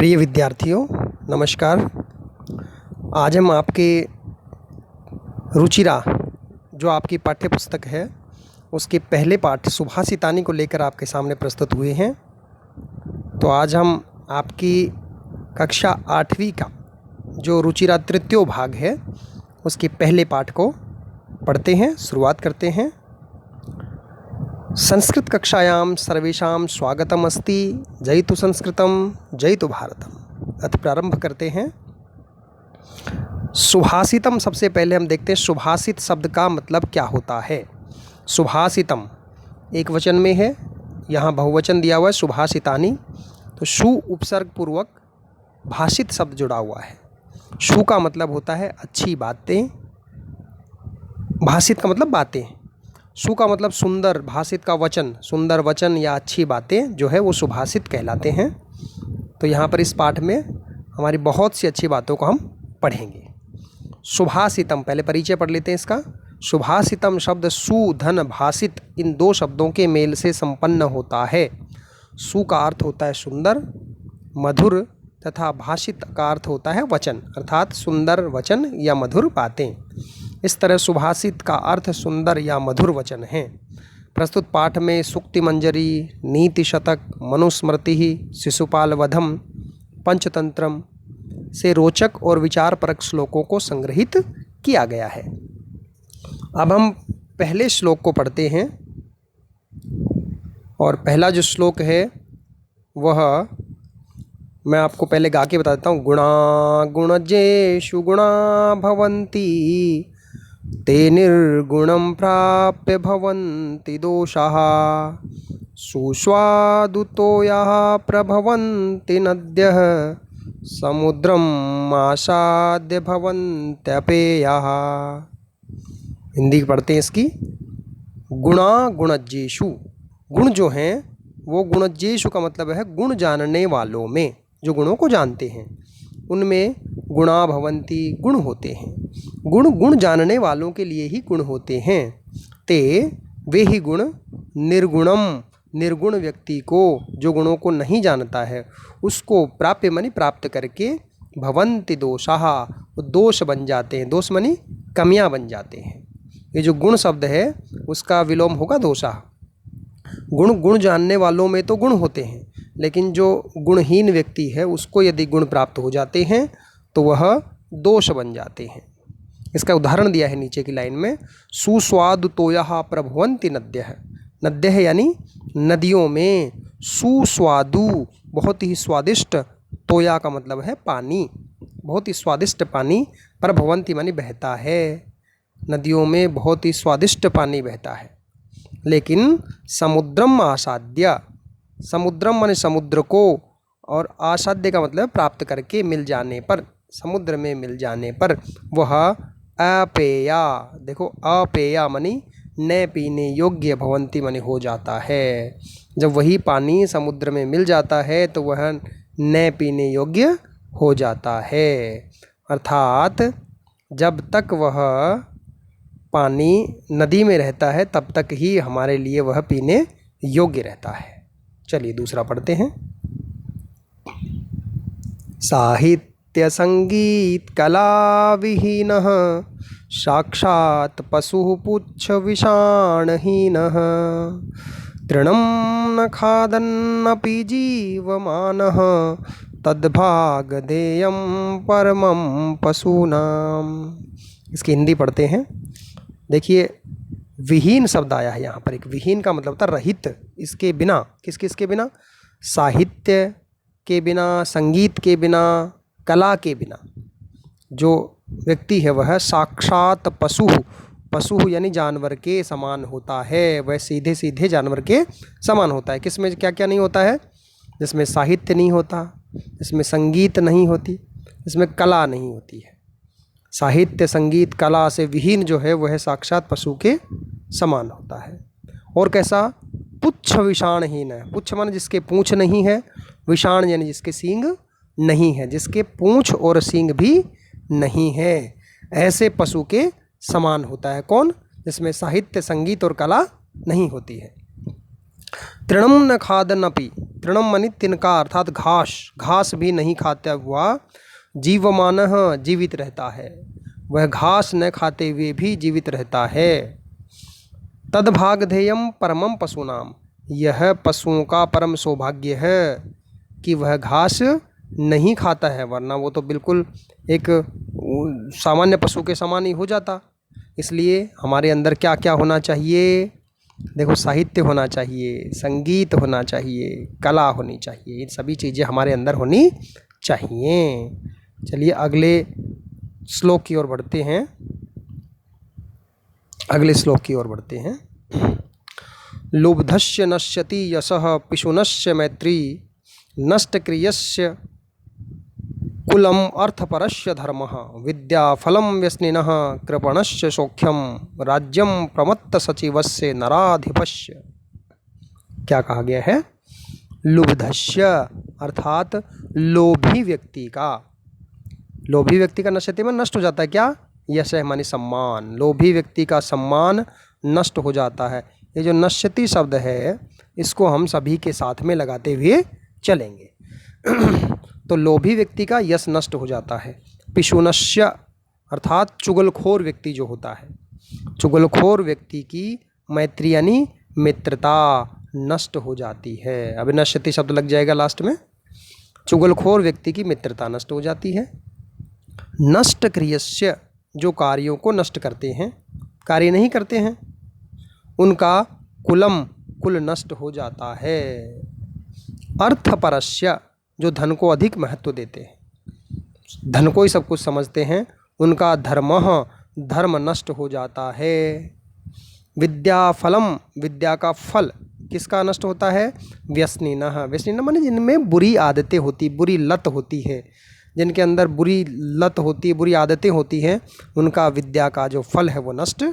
प्रिय विद्यार्थियों, नमस्कार। आज हम आपके रुचिरा जो आपकी पाठ्य पुस्तक है उसके पहले पाठ सुभाषितानी को लेकर आपके सामने प्रस्तुत हुए हैं। तो आज हम आपकी कक्षा 8वीं का जो रुचिरा तृतीय भाग है उसके पहले पाठ को पढ़ते हैं, शुरुआत करते हैं। संस्कृत कक्षायां सर्वेषां स्वागतम अस्ति। जयतु संस्कृतम जयतु भारतम। अथ प्रारंभ करते हैं। सुभाषितम सबसे पहले हम देखते हैं सुभाषित शब्द का मतलब क्या होता है। सुभाषितम एक वचन में है, यहाँ बहुवचन दिया हुआ है सुभाषितानी। तो सु उपसर्ग पूर्वक भाषित शब्द जुड़ा हुआ है। सु का मतलब होता है अच्छी बातें, भाषित का मतलब बातें, सु का मतलब सुंदर, भाषित का वचन, सुंदर वचन या अच्छी बातें जो है वो सुभाषित कहलाते हैं। तो यहाँ पर इस पाठ में हमारी बहुत सी अच्छी बातों को हम पढ़ेंगे। सुभाषितम, पहले परिचय पढ़ लेते हैं इसका। सुभाषितम शब्द सु धन भाषित इन दो शब्दों के मेल से संपन्न होता है। सु का अर्थ होता है सुंदर, मधुर तथा भाषित का अर्थ होता है वचन, अर्थात सुंदर वचन या मधुर बातें। इस तरह सुभाषित का अर्थ सुंदर या मधुर वचन है। प्रस्तुत पाठ में सूक्ति मंजरी, नीति शतक, मनुस्मृति, शिशुपाल वधम, पंचतंत्रम से रोचक और विचारपरक श्लोकों को संग्रहित किया गया है। अब हम पहले श्लोक को पढ़ते हैं और पहला जो श्लोक है वह मैं आपको पहले गा के बता देता हूँ। गुणा गुणजेषु गुणा भवन्ति ते निर्गुणं प्राप्य भवन्ति दोषाः सुस्वादुतोयाः प्रभवन्ति नद्यः समुद्रम् आसाद्य भवन्त्यपेयाः। हिंदी पढ़ते हैं इसकी। गुणा गुणजेषु, गुण जो हैं वो गुणजेषु का मतलब है गुण जानने वालों में, जो गुणों को जानते हैं उनमें गुणा भवन्ति, गुण होते हैं। गुण जानने वालों के लिए ही गुण होते हैं। ते वे ही गुण निर्गुणम, निर्गुण व्यक्ति को, जो गुणों को नहीं जानता है उसको प्राप्य मनी प्राप्त करके भवन्ति दोषाः, दोष बन जाते हैं। दोष मनी कमियां बन जाते हैं। ये जो गुण शब्द है उसका विलोम होगा दोषाः। गुण जानने वालों में तो गुण होते हैं, लेकिन जो गुणहीन व्यक्ति है उसको यदि गुण प्राप्त हो जाते हैं तो वह दोष बन जाते हैं। इसका उदाहरण दिया है नीचे की लाइन में। सुस्वादुतोयाः प्रभवन्ति नद्यः, नद्यः यानी नदियों में, सुस्वादु बहुत ही स्वादिष्ट, तोया का मतलब है पानी, बहुत ही स्वादिष्ट पानी, प्रभवन्ति मानी बहता है, नदियों में बहुत ही स्वादिष्ट पानी बहता है। लेकिन समुद्रम आसाद्य, समुद्रम माने समुद्र को, और आसाद्य का मतलब प्राप्त करके, मिल जाने पर, समुद्र में मिल जाने पर वह अपेया, देखो अपेया मानी न पीने योग्य, भवंती मानी हो जाता है। जब वही पानी समुद्र में मिल जाता है तो वह न पीने योग्य हो जाता है। अर्थात जब तक वह पानी नदी में रहता है तब तक ही हमारे लिए वह पीने योग्य रहता है। चलिए दूसरा पढ़ते हैं। साहित्य संगीत कला विहीनः साक्षात् पशुः पुच्छ विषाणहीनः तृणं न खादन्नपि जीवमानः तद्भागधेयं परमं पशूनाम्। इसकी हिंदी पढ़ते हैं। देखिए विहीन शब्द आया है यहाँ पर। एक विहीन का मतलब होता है रहित, इसके बिना, किसके बिना? साहित्य के बिना, संगीत के बिना, कला के बिना। जो व्यक्ति है वह साक्षात पशु, पशु यानी जानवर के समान होता है। वह सीधे सीधे जानवर के समान होता है। किसमें क्या क्या नहीं होता है? जिसमें साहित्य नहीं होता, जिसमें संगीत नहीं होती, जिसमें कला नहीं होती है। साहित्य संगीत कला से विहीन जो है वह साक्षात पशु के समान होता है। और कैसा? पुच्छ विषाणहीन है। पुच्छ माने जिसके पूँछ नहीं है, विषाण यानी जिसके सींग नहीं है, जिसके पूँछ और सींग भी नहीं है, ऐसे पशु के समान होता है। कौन? जिसमें साहित्य संगीत और कला नहीं होती है। तृणम न खादनपि, तृणम मानी तिनका अर्थात घास, घास भी नहीं खाता हुआ जीवमानः जीवित रहता है, वह घास न खाते हुए भी जीवित रहता है। तद्भागधेयम परमम पशूनाम, यह पशुओं का परम सौभाग्य है कि वह घास नहीं खाता है, वरना वो तो बिल्कुल एक सामान्य पशु के समान ही हो जाता। इसलिए हमारे अंदर क्या क्या होना चाहिए? देखो, साहित्य होना चाहिए, संगीत होना चाहिए, कला होनी चाहिए, ये सभी चीज़ें हमारे अंदर होनी चाहिए। चलिए अगले श्लोक की ओर बढ़ते हैं। अगले श्लोक की ओर बढ़ते हैं। लुब्धस्य नश्यति यशः पिशुनस्य मैत्री, नष्टक्रियस्य कुलम अर्थपरस्य धर्मः, विद्याफलं व्यसनिनः कृपणस्य सौख्यम, राज्यम प्रमत्त सचिवस्य नराधिपस्य। क्या कहा गया है? लुब्धस्य अर्थात लोभी व्यक्ति का, लोभी व्यक्ति का नश्यति में नष्ट हो जाता है क्या? यश मानी सम्मान, लोभी व्यक्ति का सम्मान नष्ट हो जाता है। ये जो नश्यति शब्द है इसको हम सभी के साथ में लगाते हुए चलेंगे। तो लोभी व्यक्ति का यश नष्ट हो जाता है। पिशुनस्य अर्थात चुगलखोर व्यक्ति जो होता है, चुगलखोर व्यक्ति की मैत्री यानी मित्रता नष्ट हो जाती है। अभी नश्यति शब्द लग जाएगा लास्ट में। चुगलखोर व्यक्ति की मित्रता नष्ट हो जाती है। नष्ट क्रियस्य, जो कार्यों को नष्ट करते हैं, कार्य नहीं करते हैं, उनका कुलम, कुल नष्ट हो जाता है। अर्थपरस्य, जो धन को अधिक महत्व देते हैं, धन को ही सब कुछ समझते हैं, उनका धर्मः, धर्म नष्ट हो जाता है। विद्याफलम, विद्या का फल किसका नष्ट होता है? व्यसनिनः, व्यसनिनः माने जिनमें बुरी आदतें होती, बुरी लत होती है, जिनके अंदर बुरी लत होती है, बुरी आदतें होती हैं, उनका विद्या का जो फल है वो नष्ट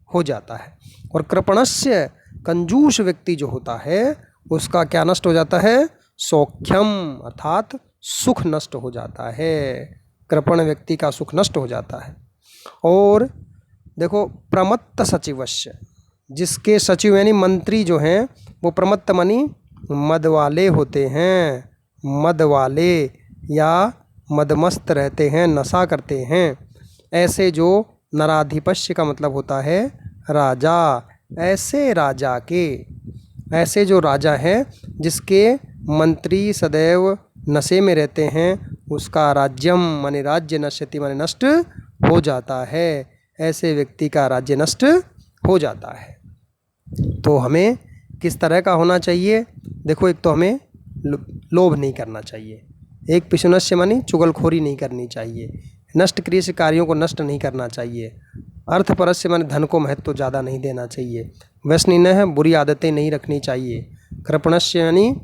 हो जाता है। और कृपणस्य, कंजूस व्यक्ति जो होता है उसका क्या नष्ट हो जाता है? सौख्यम अर्थात सुख नष्ट हो जाता है। कृपण व्यक्ति का सुख नष्ट हो जाता है। और देखो, प्रमत्त सचिवस्य, जिसके सचिव यानी मंत्री जो हैं वो प्रमत्त मानी मद वाले होते हैं, मद वाले या मदमस्त रहते हैं, नशा करते हैं, ऐसे जो नराधिपस्य का मतलब होता है राजा, ऐसे राजा के, ऐसे जो राजा हैं जिसके मंत्री सदैव नशे में रहते हैं, उसका राज्यम माने राज्य, नश्यति माने नष्ट हो जाता है, ऐसे व्यक्ति का राज्य नष्ट हो जाता है। तो हमें किस तरह का होना चाहिए? देखो, एक तो हमें लोभ नहीं करना चाहिए, एक पिशुनस्य मानी चुगलखोरी नहीं करनी चाहिए, नष्ट क्रिय से कार्यों को नष्ट नहीं करना चाहिए, अर्थपरस्य माने धन को महत्व ज़्यादा नहीं देना चाहिए, व्यसनिनः है बुरी आदतें नहीं रखनी चाहिए, कृपणस्य यानी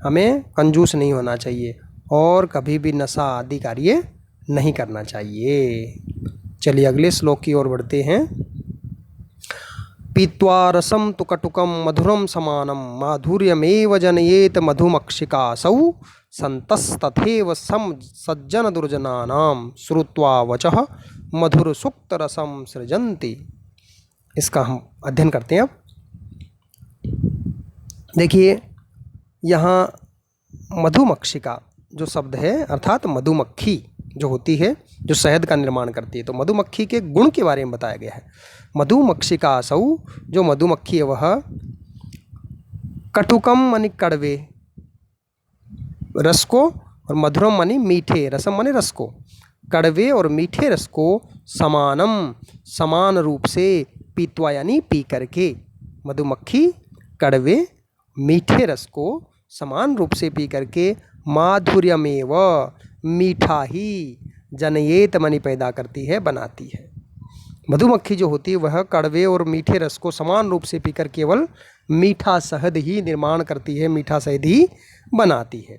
हमें कंजूस नहीं होना चाहिए, और कभी भी नशा आदि कार्य नहीं करना चाहिए। चलिए अगले श्लोक की ओर बढ़ते हैं। पीत्वा रसम तु कटुकम मधुरम समानम, माधुर्यमेव जनयेत मधुमक्षिकासौ, संतस्तथैव सम सज्जन दुर्जनानाम, श्रुत्वा वचः मधुर सुक्त रसम सृजन्ति। इसका हम अध्ययन करते हैं। अब देखिए, यहाँ मधुमक्षिका जो शब्द है अर्थात मधुमक्खी जो होती है, जो शहद का निर्माण करती है, तो मधुमक्खी के गुण के बारे में बताया गया है। मधुमक्षिकासौ, जो मधुमक्खी है वह कटुकम मानी कड़वे रस को, और मधुरम मानी मीठे, रसम मानी रस को, कड़वे और मीठे रस को समानम समान रूप से, पीत्वा यानी पी करके, मधुमक्खी कड़वे मीठे रस को समान रूप से पी करके, माधुर्यमेव मीठा ही, जनयेत मानी पैदा करती है, बनाती है। मधुमक्खी जो होती है वह कड़वे और मीठे रस को समान रूप से पीकर केवल मीठा शहद ही निर्माण करती है, मीठा शहद ही बनाती है।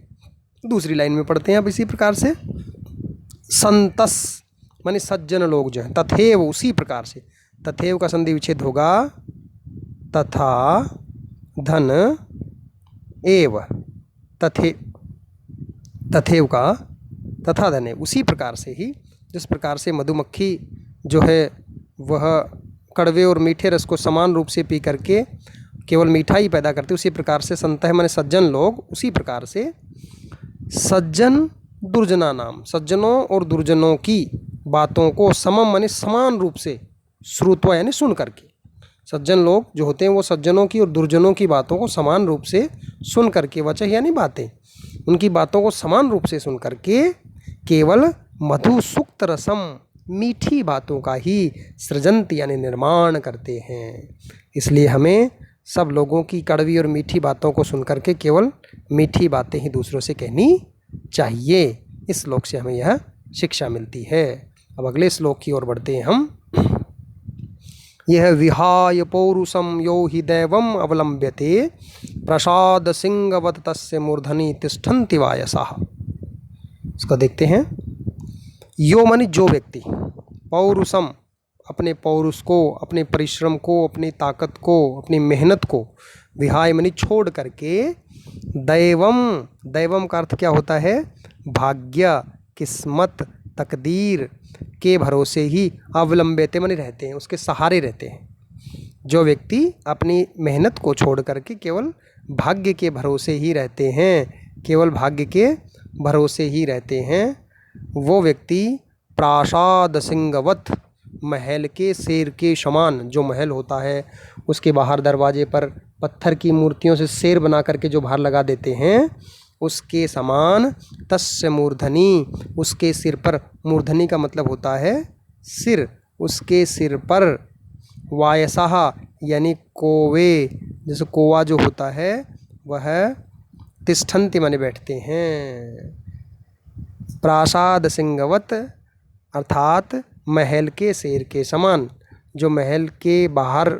दूसरी लाइन में पढ़ते हैं अब इसी प्रकार से। संतस माने सज्जन लोग जो हैं, तथैव उसी प्रकार से, तथैव का संधि विच्छेद होगा, तथा धन एव, तथैव का तथा धन एव, उसी प्रकार से ही, जिस प्रकार से मधुमक्खी जो है वह कड़वे और मीठे रस को समान रूप से पी करके केवल मीठा ही पैदा करते, उसी प्रकार से संतः माने सज्जन लोग, उसी प्रकार से सज्जन दुर्जना नाम, सज्जनों और दुर्जनों की बातों को समम माने समान रूप से, श्रुत्वा यानी सुन करके, सज्जन लोग जो होते हैं वो सज्जनों की और दुर्जनों की बातों को समान रूप से सुन करके, वचः यानी बातें, उनकी बातों को समान रूप से सुन करके केवल मधु सुक्त रसम, मीठी बातों का ही सृजंत यानी निर्माण करते हैं। इसलिए हमें सब लोगों की कड़वी और मीठी बातों को सुन करके केवल मीठी बातें ही दूसरों से कहनी चाहिए। इस श्लोक से हमें यह शिक्षा मिलती है। अब अगले श्लोक की ओर बढ़ते हैं हम। यह विहाय पौरुषम यो हि दैवम अवलंब्यते प्रसाद सिंहवत तस्य मूर्धनि तिष्ठन्ति वायसः। इसको देखते हैं। यो मानी जो व्यक्ति, पौरुषम अपने पौरुष को, अपने परिश्रम को, अपनी ताकत को, अपनी मेहनत को, विहाय मानी छोड़ करके, दैवम, दैवम का अर्थ क्या होता है? भाग्य, किस्मत, तकदीर के भरोसे ही अवलंबित मानी रहते हैं, उसके सहारे रहते हैं। जो व्यक्ति अपनी मेहनत को छोड़ करके केवल भाग्य के भरोसे ही रहते हैं, केवल भाग्य के भरोसे ही रहते हैं, वो व्यक्ति प्रासाद सिंहवत, महल के शेर के समान, जो महल होता है उसके बाहर दरवाजे पर पत्थर की मूर्तियों से शेर बना करके जो बाहर लगा देते हैं, उसके समान, तस्य मूर्धनि, उसके सिर पर, मूर्धनि का मतलब होता है सिर, उसके सिर पर, वायसः यानी कोवे, जैसे कोवा जो होता है वह तिष्ठन्ति माने बैठते हैं। प्रासाद सिंहवत अर्थात महल के शेर के समान, जो महल के बाहर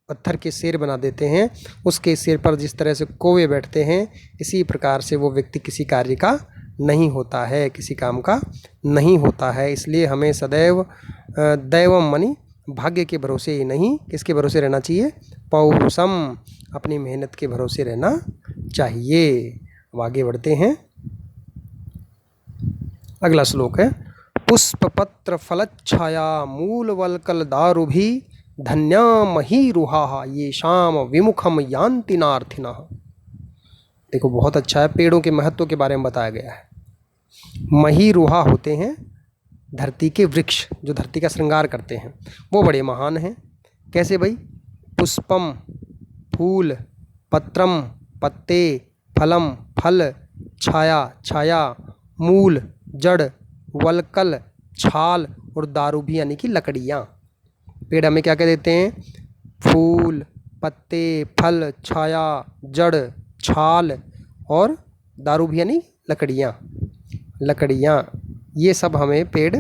पत्थर के शेर बना देते हैं, उसके सिर पर जिस तरह से कौवे बैठते हैं, इसी प्रकार से वो व्यक्ति किसी कार्य का नहीं होता है, किसी काम का नहीं होता है। इसलिए हमें सदैव दैवम मानी भाग्य के भरोसे ही नहीं, किसके भरोसे रहना चाहिए? पौरुषम, अपनी मेहनत के भरोसे रहना चाहिए। अब आगे बढ़ते हैं। अगला श्लोक है। पुष्प पत्र फलच्छाया मूल वल्कल दारुभि धन्या महीरुहा ये शाम विमुखम यान्ति नार्थिनः। देखो बहुत अच्छा है, पेड़ों के महत्व के बारे में बताया गया है। महीरुहा होते हैं धरती के वृक्ष, जो धरती का श्रृंगार करते हैं, वो बड़े महान हैं। कैसे भाई? पुष्पम फूल, पत्रम पत्ते, फलम फल, छाया छाया, मूल जड़, वल्कल छाल और दारुभी यानी कि लकड़ियाँ। पेड़ हमें क्या कह देते हैं? फूल, पत्ते, फल, छाया, जड़, छाल और दारुभी यानी लकड़ियाँ। लकड़ियाँ ये सब हमें पेड़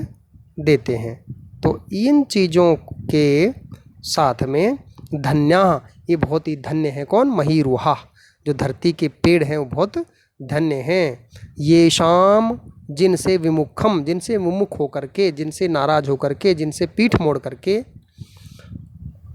देते हैं। तो इन चीज़ों के साथ में धन्या, ये बहुत ही धन्य है। कौन? महीरुहा, जो धरती के पेड़ हैं वो बहुत धन्य हैं। ये शाम, जिनसे विमुखम, जिनसे विमुख होकर के, जिनसे नाराज होकर के, जिनसे पीठ मोड़ करके,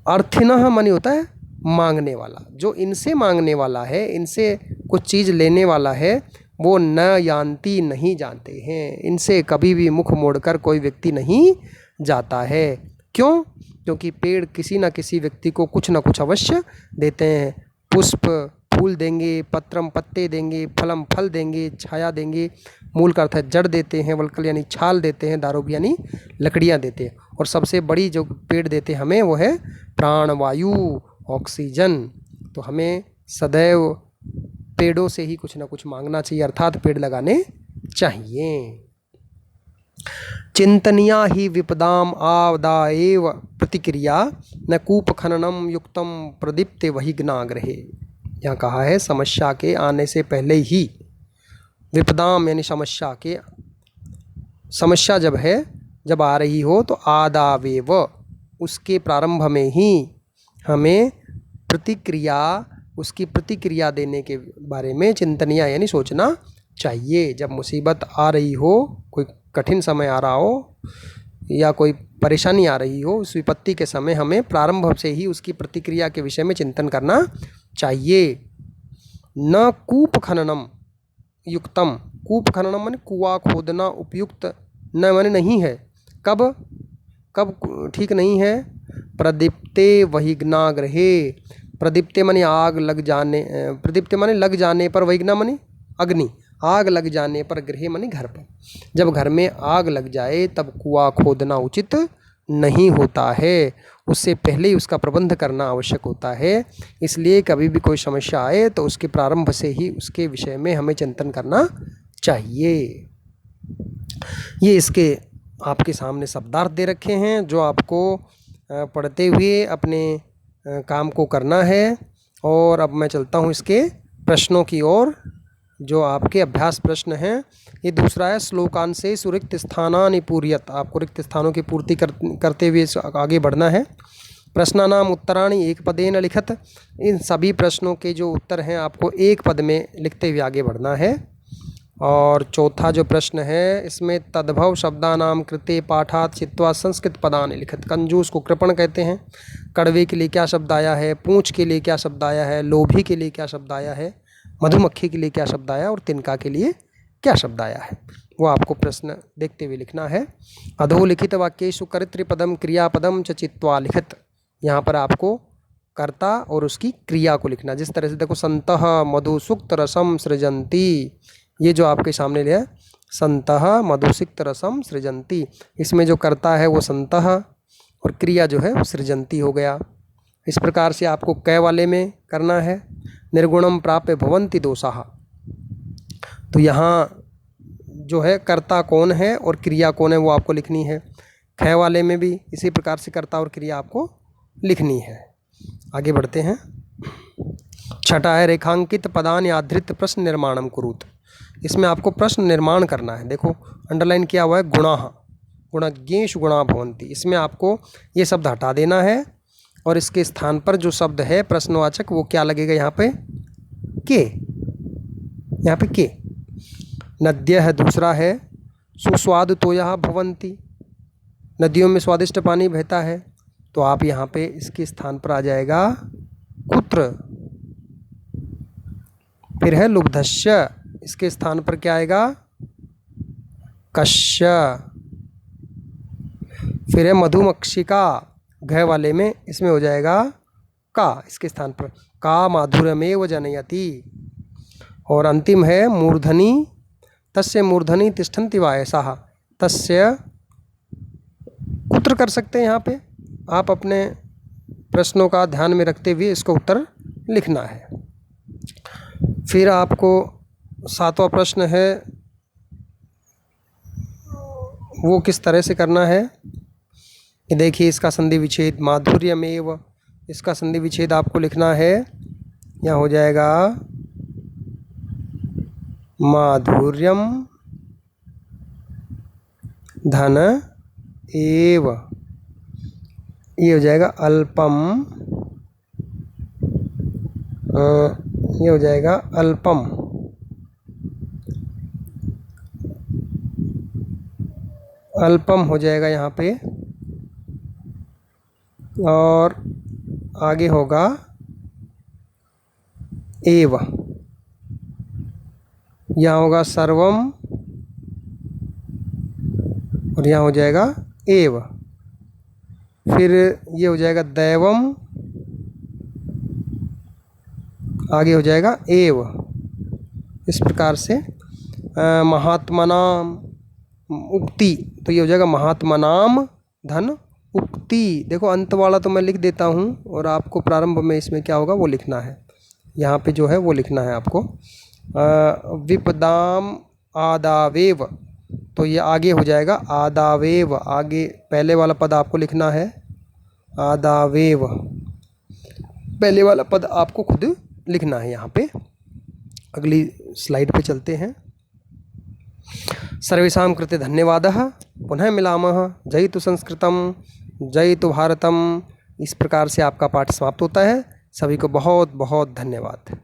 अर्थिनः मानी होता है मांगने वाला, जो इनसे मांगने वाला है, इनसे कुछ चीज़ लेने वाला है, वो न यान्ति नहीं जानते हैं। इनसे कभी भी मुख मोड़कर कोई व्यक्ति नहीं जाता है। क्यों? क्योंकि पेड़ किसी न किसी व्यक्ति को कुछ न कुछ अवश्य देते हैं। पुष्प फूल देंगे, पत्रम पत्ते देंगे, फलम फल देंगे, छाया देंगे, मूल का अर्थ है जड़ देते हैं, वल्कल यानी छाल देते हैं, दारुभी यानी लकड़ियाँ देते हैं, और सबसे बड़ी जो पेड़ देते हमें वो है प्राणवायु, ऑक्सीजन। तो हमें सदैव पेड़ों से ही कुछ ना कुछ मांगना चाहिए, अर्थात पेड़ लगाने चाहिए। चिंतनिया ही विपदाम आदाएव प्रतिक्रिया न कूप खननम युक्तम प्रदीप्ते वहिग्नाग्रहे। यहाँ कहा है समस्या के आने से पहले ही, विपदाम यानी समस्या के, समस्या जब है, जब आ रही हो तो आदावेव, उसके प्रारंभ में ही हमें प्रतिक्रिया, उसकी प्रतिक्रिया देने के बारे में चिंतनिया यानी सोचना चाहिए। जब मुसीबत आ रही हो, कोई कठिन समय आ रहा हो या कोई परेशानी आ रही हो, उस विपत्ति के समय हमें प्रारंभ से ही उसकी प्रतिक्रिया के विषय में चिंतन करना चाहिए। न कूप खननम युक्तम, कूप खननम माने कुआं खोदना उपयुक्त, न माने नहीं है। कब कब ठीक नहीं है? प्रदीप्ते वहिग्नाग्रहे, प्रदीप्ते माने आग लग जाने, प्रदीप्ते माने लग जाने पर, वैगना माने अग्नि, आग लग जाने पर, गृहे माने घर पर। जब घर में आग लग जाए तब कुआं खोदना उचित नहीं होता है, उससे पहले ही उसका प्रबंध करना आवश्यक होता है। इसलिए कभी भी कोई समस्या आए तो उसके प्रारंभ से ही उसके विषय में हमें चिंतन करना चाहिए। ये इसके आपके सामने शब्दार्थ दे रखे हैं जो आपको पढ़ते हुए अपने काम को करना है। और अब मैं चलता हूँ इसके प्रश्नों की ओर, जो आपके अभ्यास प्रश्न हैं। ये दूसरा है, श्लोकांशेषु रिक्त स्थानानि पूरयत। आपको रिक्त स्थानों की पूर्ति करते हुए आगे बढ़ना है। प्रश्नानाम उत्तराणि एक पदेन लिखत। इन सभी प्रश्नों के जो उत्तर हैं आपको एक पद में लिखते हुए आगे बढ़ना है। और चौथा जो प्रश्न है इसमें तद्भव शब्दानाम कृते पाठात चित्वा संस्कृत पदानि लिखत। कंजूस को कृपण कहते हैं। कड़वे के लिए क्या शब्द आया है, पूंछ के लिए क्या शब्द आया है, लोभी के लिए क्या शब्द आया है, मधुमक्खी के लिए क्या शब्द आया और तिनका के लिए क्या शब्द आया है, वो आपको प्रश्न देखते हुए लिखना है। अधोलिखित वाक्येषु कर्तृपदम क्रियापदम च चित्वा लिखत। यहाँ पर आपको कर्ता और उसकी क्रिया को लिखना। जिस तरह से देखो, संतः मधुसुक्त रसम सृजंती, ये जो आपके सामने लिया, संतः मधुसिक्त रसम सृजंती, इसमें जो कर्ता है वो संतः और क्रिया जो है सृजंती हो गया। इस प्रकार से आपको कै वाले में करना है। निर्गुणम प्राप्य भवन्ति दोषाः, तो यहाँ जो है कर्ता कौन है और क्रिया कौन है वो आपको लिखनी है। ख वाले में भी इसी प्रकार से कर्ता और क्रिया आपको लिखनी है। आगे बढ़ते हैं। छठा है, रेखांकित पदानि आधृत प्रश्न निर्माणम कुरुत। इसमें आपको प्रश्न निर्माण करना है। देखो अंडरलाइन किया हुआ है, गुणाः गुणज्ञेषु गुणा भवन्ति। इसमें आपको ये शब्द हटा देना है और इसके स्थान पर जो शब्द है प्रश्नवाचक वो क्या लगेगा, यहाँ पे के, यहाँ पे के। नद्यः दूसरा है, सुस्वाद तोयः भवन्ति, नदियों में स्वादिष्ट पानी बहता है, तो आप यहाँ पे इसके स्थान पर आ जाएगा कुत्र। फिर है लुब्धस्य, इसके स्थान पर क्या आएगा, कस्य। फिर है मधुमक्षिका, घ वाले में इसमें हो जाएगा का, इसके स्थान पर का माधुर्यमेव जनयति। और अंतिम है मूर्धनी, तस्य मूर्धनी तिष्ठन्ति वायसाः। तस्य कुत्र कर सकते हैं, यहाँ पे आप अपने प्रश्नों का ध्यान में रखते हुए इसको उत्तर लिखना है। फिर आपको सातवां प्रश्न है वो किस तरह से करना है, कि देखिए इसका संधि विच्छेद माधुर्यमेव, इसका संधि विच्छेद आपको लिखना है। यहाँ हो जाएगा माधुर्यम धन एव, ये हो जाएगा अल्पम, ये हो जाएगा अल्पम, अल्पम हो जाएगा यहाँ पे। और आगे होगा एव, यहाँ होगा सर्वम और यहाँ हो जाएगा एव। फिर ये हो जाएगा दैवम, आगे हो जाएगा एव। इस प्रकार से महात्मनाम उक्ति, तो ये हो जाएगा महात्मनाम धन उक्ति। देखो अंत वाला तो मैं लिख देता हूँ और आपको प्रारंभ में इसमें क्या होगा वो लिखना है। यहाँ पे जो है वो लिखना है आपको विपदाम आदावेव, तो ये आगे हो जाएगा आदावेव। आगे पहले वाला पद आपको लिखना है आदावेव, पहले वाला पद आपको खुद लिखना है यहाँ पे। अगली स्लाइड पे चलते हैं। सर्वेषां कृते धन्यवादः, पुनः मिलामः। जयतु संस्कृतम, जयतु भारतम। इस प्रकार से आपका पाठ समाप्त होता है। सभी को बहुत बहुत धन्यवाद।